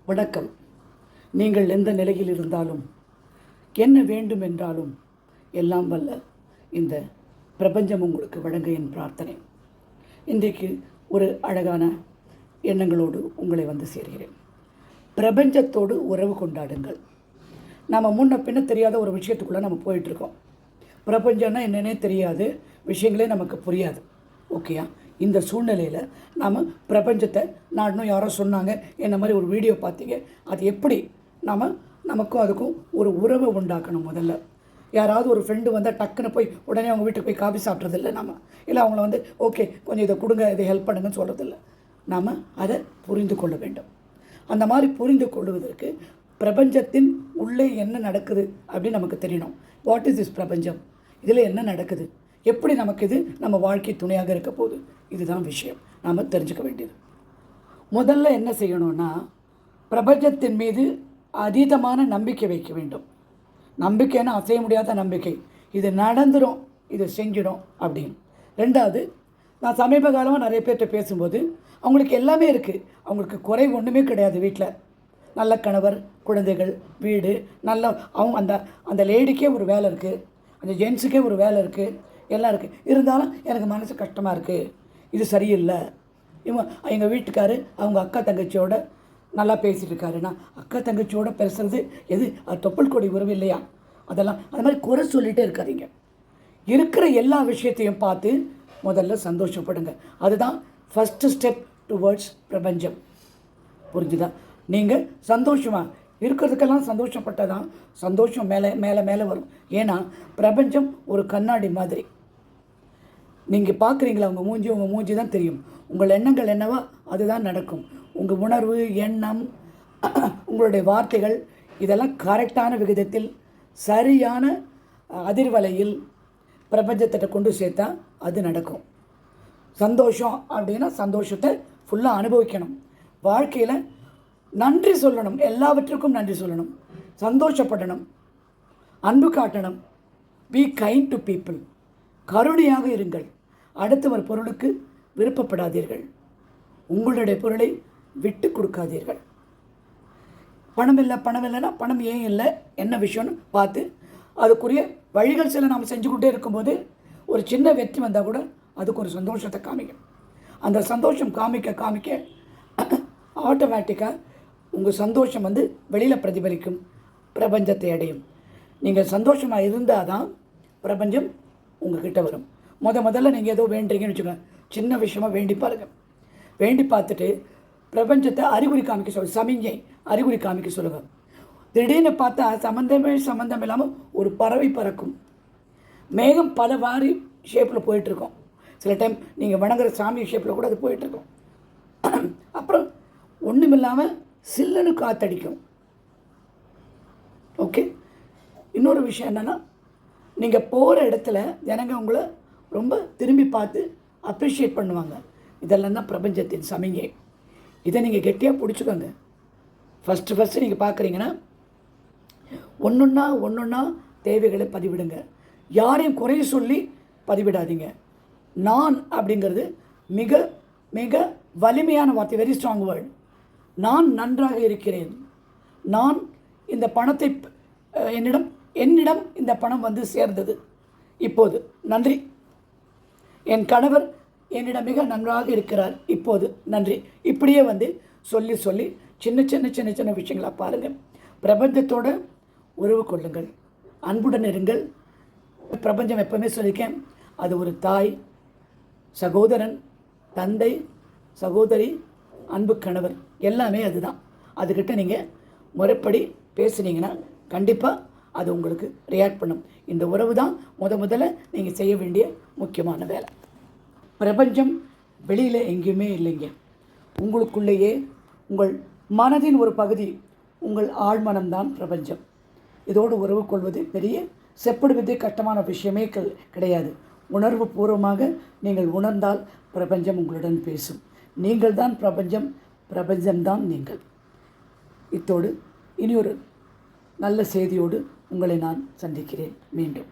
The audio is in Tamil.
வணக்கம். நீங்கள் எந்த நிலையில் இருந்தாலும் என்ன வேண்டும் என்றாலும் எல்லாம் வல்ல இந்த பிரபஞ்சம் உங்களுக்கு வழங்க என் பிரார்த்தனை. இன்றைக்கு ஒரு அழகான எண்ணங்களோடு உங்களை வந்து சேர்கிறேன். பிரபஞ்சத்தோடு உறவு கொண்டாடுங்கள். நம்ம முன்ன பின்ன தெரியாத ஒரு விஷயத்துக்குள்ளே நம்ம போயிட்டுருக்கோம். பிரபஞ்சம்னா என்னன்னே தெரியாது, விஷயங்களே நமக்கு புரியாது. ஓகேயா? இந்த சூழ்நிலையில் நாம் பிரபஞ்சத்தை நாடணும். யாரோ சொன்னாங்க, என்ன மாதிரி ஒரு வீடியோ பார்த்தீங்க, அது எப்படி நமக்கும் அதுக்கும் ஒரு உறவை உண்டாக்கணும். முதல்ல யாராவது ஒரு ஃப்ரெண்டு வந்தால் டக்குன்னு போய் உடனே அவங்க வீட்டுக்கு போய் காஃபி சாப்பிட்றதில்ல. இல்லை அவங்கள வந்து ஓகே கொஞ்சம் இதை கொடுங்க, இதை ஹெல்ப் பண்ணுங்கன்னு சொல்கிறதில்ல. நாம் அதை புரிந்து கொள்ள வேண்டும். அந்த மாதிரி புரிந்து கொள்வதற்கு பிரபஞ்சத்தின் உள்ளே என்ன நடக்குது அப்படின்னு நமக்கு தெரியணும். வாட் இஸ் திஸ் பிரபஞ்சம்? இதில் என்ன நடக்குது? எப்படி நமக்கு இது நம்ம வாழ்க்கை துணையாக இருக்க போகுது? இதுதான் விஷயம் நாம் தெரிஞ்சுக்க வேண்டியது. முதல்ல என்ன செய்யணும்னா, பிரபஞ்சத்தின் மீது அதீதமான நம்பிக்கை வைக்க வேண்டும். நம்பிக்கைன்னா அசைய முடியாத நம்பிக்கை. இது நடந்துடும், இது செஞ்சிடும் அப்படின்னு. ரெண்டாவது, நான் சமீப காலமாக நிறைய பேர்கிட்ட பேசும்போது அவங்களுக்கு எல்லாமே இருக்குது, அவங்களுக்கு குறை ஒன்றுமே கிடையாது. வீட்டில் நல்ல கணவர், குழந்தைகள், வீடு, நல்ல அவங்க அந்த லேடிக்கே ஒரு வேலை இருக்குது, அந்த ஜென்ஸுக்கே ஒரு வேலை இருக்குது, எல்லாம் இருக்குது. இருந்தாலும் எனக்கு மனசு கஷ்டமாக இருக்குது, இது சரியில்லை. எங்கள் வீட்டுக்காரு அவங்க அக்கா தங்கச்சியோட நல்லா பேசிகிட்டு இருக்காருன்னா, அக்கா தங்கச்சியோட பேசுகிறது எது? அது தொப்புள் கொடி உறவு இல்லையா? அதெல்லாம் அந்த மாதிரி குறை சொல்லிகிட்டே இருக்காதீங்க. இருக்கிற எல்லா விஷயத்தையும் பார்த்து முதல்ல சந்தோஷப்படுங்க. அதுதான் ஃபஸ்ட்டு ஸ்டெப் டுவர்ட்ஸ் பிரபஞ்சம். புரிஞ்சுதா? நீங்கள் சந்தோஷமாக இருக்கிறதுக்கெல்லாம் சந்தோஷப்பட்டதான் சந்தோஷம் மேலே மேலே மேலே வரும். ஏன்னா பிரபஞ்சம் ஒரு கண்ணாடி மாதிரி. நீங்கள் பார்க்குறீங்களா, உங்கள் மூஞ்சி தான் தெரியும். உங்கள் எண்ணங்கள் என்னவோ அதுதான் நடக்கும். உங்கள் உணர்வு, எண்ணம், உங்களுடைய வார்த்தைகள் இதெல்லாம் கரெக்டான விகிதத்தில் சரியான அதிர்வலையில் பிரபஞ்சத்திட்ட கொண்டு சேர்த்தா அது நடக்கும். சந்தோஷம் அப்படின்னா சந்தோஷத்தை ஃபுல்லாக அனுபவிக்கணும். வாழ்க்கையில் நன்றி சொல்லணும், எல்லாவற்றுக்கும் நன்றி சொல்லணும், சந்தோஷப்படணும், அன்பு காட்டணும். Be kind to people. கருணையாக இருங்கள். அடுத்தவர் பொருளுக்கு விருப்பப்படாதீர்கள். உங்களுடைய பொருளை விட்டு கொடுக்காதீர்கள். பணம் இல்லைன்னா பணம் ஏன் இல்லை, என்ன விஷயம்னு பார்த்து அதுக்குரிய வழிகள் சில நாம் செஞ்சுக்கிட்டே இருக்கும்போது ஒரு சின்ன வெற்றி வந்தால் கூட அதுக்கு ஒரு சந்தோஷத்தை காமிக்கும். அந்த சந்தோஷம் காமிக்க ஆட்டோமேட்டிக்காக உங்கள் சந்தோஷம் வந்து வெளியில் பிரதிபலிக்கும், பிரபஞ்சத்தை அடையும். நீங்கள் சந்தோஷமாக இருந்தால் தான் பிரபஞ்சம் உங்கள்கிட்ட வரும். முதல்ல நீங்கள் ஏதோ வேண்டுறீங்கன்னு வச்சுக்கோங்க, சின்ன விஷயமாக வேண்டி பாருங்கள். வேண்டி பார்த்துட்டு பிரபஞ்சத்தை அறிகுறி காமிக்க சொல்லுங்கள், சமிஞ்சை அறிகுறி காமிக்க சொல்லுங்கள். திடீர்னு பார்த்தா சம்மந்தம் இல்லாமல் ஒரு பறவை பறக்கும். மேகம் பல வாரி ஷேப்பில் போயிட்டுருக்கோம். சில டைம் நீங்கள் வணங்குற சாமி ஷேப்பில் கூட அது போயிட்டுருக்கோம். அப்புறம் ஒன்றும் இல்லாமல் சில்லுன்னு காற்றடிக்கும். ஓகே. இன்னொரு விஷயம் என்னென்னா, நீங்கள் போகிற இடத்துல ஜனங்க உங்களை ரொம்ப திரும்பி பார்த்து அப்ரிஷியேட் பண்ணுவாங்க. இதெல்லாம் தான் பிரபஞ்சத்தின் சமிகை. இதை நீங்கள் கெட்டியாக பிடிச்சிக்கோங்க. ஃபஸ்ட்டு நீங்கள் பார்க்குறீங்கன்னா ஒன்றொன்னா தேவைகளை பதிவிடுங்க. யாரையும் குறைய சொல்லி பதிவிடாதீங்க. நான் அப்படிங்கிறது மிக மிக வலிமையான வார்த்தை, வெரி ஸ்ட்ராங் வேர்டு. நான் நன்றாக இருக்கிறேன், நான் இந்த பணத்தை என்னிடம் இந்த பணம் வந்து சேர்ந்தது இப்போது, நன்றி. என் கணவர் என்னிடம் மிக நன்றாக இருக்கிறார் இப்போது, நன்றி. இப்படியே வந்து சொல்லி சின்ன சின்ன விஷயங்களாக பாருங்கள். பிரபஞ்சத்தோட உறவு கொள்ளுங்கள், அன்புடன் இருங்கள். பிரபஞ்சம் எப்பவுமே சொல்லியிருக்கேன், அது ஒரு தாய், சகோதரன், தந்தை, சகோதரி, அன்பு கணவர், எல்லாமே அதுதான். அதுக்கிட்ட நீங்கள் முறைப்படி பேசுனீங்கன்னா கண்டிப்பாக அது உங்களுக்கு ரியாக்ட் பண்ணும். இந்த உறவு தான் முதல்ல நீங்கள் செய்ய வேண்டிய முக்கியமான வேலை. பிரபஞ்சம் வெளியில் எங்கேயுமே இல்லைங்க, உங்களுக்குள்ளேயே. உங்கள் மனதின் ஒரு பகுதி, உங்கள் ஆழ்மனம்தான் பிரபஞ்சம். இதோடு உறவு கொள்வது பெரிய செப்படுவது கஷ்டமான விஷயமே கிடையாது. உணர்வு பூர்வமாக நீங்கள் உணர்ந்தால் பிரபஞ்சம் உங்களுடன் பேசும். நீங்கள் தான் பிரபஞ்சம், பிரபஞ்சம்தான் நீங்கள். இத்தோடு இனி ஒரு நல்ல செய்தியோடு உங்களை நான் சந்திக்கிறேன் மீண்டும்.